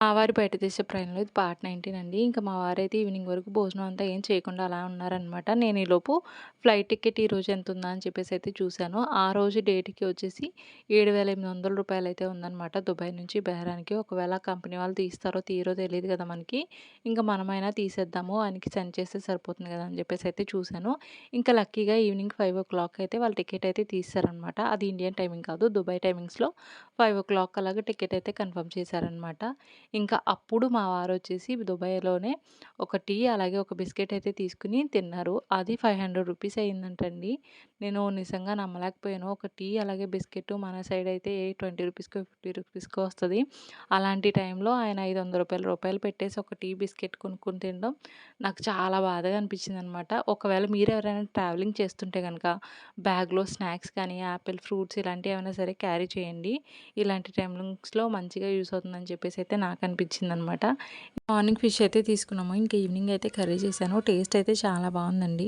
మా వారి బయట దేశ ప్రయాణంలో ఇది పార్ట్ 19 అండి. ఇంకా మా వారైతే ఈవినింగ్ వరకు భోజనం అంతా ఏం చేయకుండా అలా ఉన్నారనమాట. నేను ఈలోపు ఫ్లైట్ టికెట్ ఈరోజు ఎంతుందా అని చెప్పేసి అయితే చూసాను. ఆ రోజు డేట్‌కి వచ్చేసి రూ. 7,800 అయితే ఉందనమాట. దుబాయ్ నుంచి బెహ్రాన్‌కి. ఒకవేళ కంపెనీ వాళ్ళు తీస్తారో తీయరో తెలీదు కదా మనకి. ఇంకా మనమైనా తీసేద్దాము. ఆయనకి సెండ్ చేస్తే సరిపోతుంది కదా అని చెప్పేసి అయితే చూసాను. ఇంకా లక్కీగా ఈవినింగ్ 5:00 అయితే వాళ్ళు టికెట్ అయితే తీసేసారనమాట. అది ఇండియన్ టైమింగ్ కాదు. దుబాయ్ టైమింగ్స్‌లో 5:00 అలాగా టికెట్ అయితే కన్ఫర్మ్ చేశారనమాట. ఇంకా అప్పుడు మా వారొచ్చేసి దుబాయ్‌లోనే ఒక టీ, అలాగే ఒక బిస్కెట్ అయితే తీసుకొని తిన్నారు. అది రూ. 500 అయిందంటండి. నేను నిజంగా నమ్మలేకపోయాను. ఒక టీ అలాగే బిస్కెట్ మన సైడ్ అయితే రూ. 20కో, రూ. 50కో వస్తది. అలాంటి టైంలో ఆయన రూ. 500 పెట్టేసి ఒక టీ, బిస్కెట్ కొనుక్కొని తినడం నాకు చాలా బాధగా అనిపించిందనమాట. ఒకవేళ మీరెవరైనా ట్రావెలింగ్ చేస్తుంటే గనక బ్యాగ్‌లో స్నాక్స్ కానీ, యాపిల్, ఫ్రూట్స్ ఇలాంటివి ఏమైనా సరే క్యారీ చేయండి. ఇలాంటి టైమింగ్స్‌లో మంచిగా యూజ్ అవుతుందని చెప్పేసి అయితే నాకనిపించిందనమాట. మార్నింగ్ ఫిష్ అయితే తీసుకున్నాము. ఇంకా ఈవినింగ్ అయితే కర్రీ చేశాను. టేస్ట్ అయితే చాలా బావుందండి.